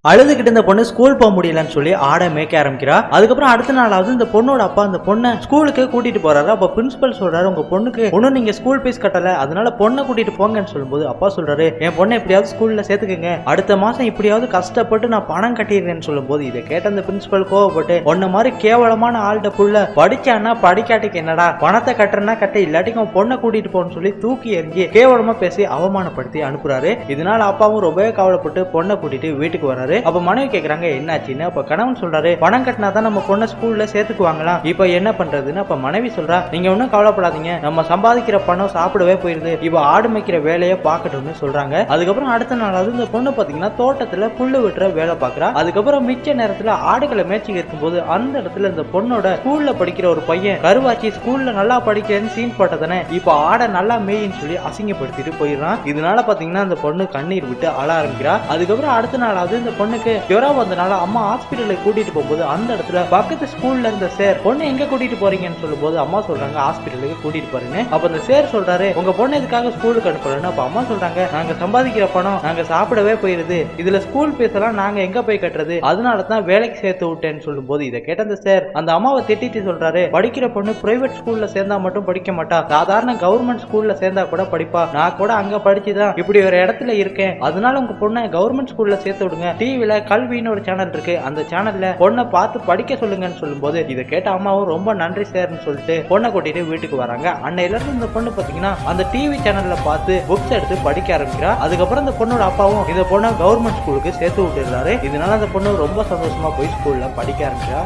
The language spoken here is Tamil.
அழுதுகிட்டு இந்த பொண்ணு ஸ்கூல் போக முடியலன்னு சொல்லி ஆடை மேய்க்க ஆரம்பிக்கிறா. அதுக்கப்புறம் அடுத்த நாளாவது இந்த பொண்ணோட அப்பா அந்த பொண்ணை ஸ்கூலுக்கு கூட்டிட்டு போறாரு. அப்ப பிரின்சிபல் சொல்றாரு, உங்க பொண்ணுக்கு ஒன்னும் நீங்க ஸ்கூல் ஃபீஸ் கட்டல, அதனால பொண்ணை கூட்டிட்டு போங்கன்னு சொல்லும்போது அப்பா சொல்றாரு, என் பொண்ணை எப்படியாவது ஸ்கூல்ல சேர்த்துக்குங்க, அடுத்த மாசம் இப்படியாவது கஷ்டப்பட்டு நான் பணம் கட்டிடுறேன்னு சொல்லும்போது இதை கேட்ட அந்த பிரின்சிபல் கோவப்பட்டு, ஒன்ன மாதிரி கேவலமான ஆள்கிட்ட புள்ள படிச்சானா படிக்காட்டிக்கு என்னடா, பணத்தை கட்டுறனா கட்ட, இல்லாட்டிக்கும் பொண்ணை கூட்டிட்டு போன்னு சொல்லி தூக்கி எறிஞ்சி கேவலமா பேசி அவமானப்படுத்தி அனுப்புறாரு. இதனால அப்பாவும் ரொம்பவே கவலைப்பட்டு பொண்ணை கூட்டிட்டு வீட்டுக்கு வராரு. அப்ப மனைவி கேக்குறாங்க என்னாச்சுன்னு. அப்ப கணவன் சொல்றாரு, பணம் கட்டினா தான் நம்ம பொண்ணை ஸ்கூல்ல சேர்த்துக்குவாங்களாம், இப்ப என்ன பண்றதுன்னு. அப்ப மனைவி சொல்றா, நீங்க ஒன்னும் கவலைப்படாதீங்க, நம்ம சம்பாதிக்கிற பணம் சாப்பிடவே போயிருது, இப்ப ஆடு மேய்க்கிற வேலையை பார்க்கட்டும்னு சொல்றாங்க. அதுக்கப்புறம் அடுத்த நாளாவது இந்த பொண்ணு பாத்தீங்கன்னா தோட்டத்துல புல்லு விட்டுற வேலை பாக்குறா. அதுக்கப்புறம் மிச்ச நேரத்துல ஆடுகளை மேய்ச்சிக்கு இருக்கும்போது அந்த இடத்துல இந்த பொண்ணோட ஸ்கூல்ல படிக்கிற ஒரு பையன் கருவாச்சி ஸ்கூல்ல நல்லா படிக்கிறேன்னு சீன் போட்டதானே, இப்ப ஆடை நல்லா மேயின்னு சொல்லி அசிங்கப்படுத்திட்டு போயிடுறான். இதனால பாத்தீங்கன்னா அந்த பொண்ணு கண்ணீர் விட்டு அழ ஆரம்பிக்கிறா. அதுக்கப்புறம் அடுத்த நாளாவது இந்த பொண்ணுக்கு ஜுரம் வந்தனால அம்மா ஹாஸ்பிட்டலுக்கு கூட்டிட்டு போகும்போது அந்த இடத்துல பக்கத்து ஸ்கூல்ல இருந்த சார், பொண்ணு எங்க கூட்டிட்டு போறீங்கன்னு சொல்லும்போது அம்மா சொல்றாங்க ஹாஸ்பிட்டலுக்கு கூட்டிட்டு போறேன்னு. அப்ப அந்த சார் சொல்றாரு, உங்க பொண்ணு எதுக்காக ஸ்கூலுக்கு அனுப்புறேன்னு. அப்ப அம்மா சொல்றாங்க, நாங்க சம்பாதிக்கிற பணம் நாங்க சாப்பிடவே போயிருது, இதுல ஸ்கூல் ஃபீஸ் எல்லாம் நாங்க எங்க போய் கட்டுறது, அதனால தான் வேலைக்கு சேர்த்து விட்டேன்னு சொல்லும்போது இதை கேட்ட அந்த சார் அந்த அம்மாவை திட்டிட்டு சொல்றாரு, படிக்கிற பொண்ணு பிரைவேட் ஸ்கூல்ல சேர்ந்தா மட்டும் படிக்க மாட்டா, சாதாரண கவர்மெண்ட் ஸ்கூல்ல சேர்ந்தா கூட படிப்பா, நான் கூட அங்க படிச்சுதான் இப்படி ஒரு இடத்துல இருக்கேன், அதனால உங்க பொண்ணை கவர்மெண்ட் ஸ்கூல்ல சேர்த்து விடுங்க, டிவில கல்வின்னு ஒரு சேனல் இருக்கு, அந்த சேனல்ல பொண்ணை பார்த்து படிக்க சொல்லுங்கன்னு சொல்லும்போது இதை கேட்ட அம்மாவும் ரொம்ப நன்றி சார்னு சொல்லிட்டு பொண்ணை கூட்டிட்டு வீட்டுக்கு வராங்க. அன்னையில இருந்து இந்த பொண்ணு பாத்தீங்கன்னா அந்த டிவி சேனல்ல பார்த்து புக்ஸ் எடுத்து படிக்க ஆரம்பிக்கிறா. அதுக்கப்புறம் இந்த பொண்ணோட அப்பாவும் இந்த பொண்ணை கவர்மெண்ட் ஸ்கூலுக்கு சேர்த்து விட்டுறாரு. இதனால அந்த பொண்ணு ரொம்ப சந்தோஷமா போய் ஸ்கூல்ல படிக்க ஆரம்பிச்சா.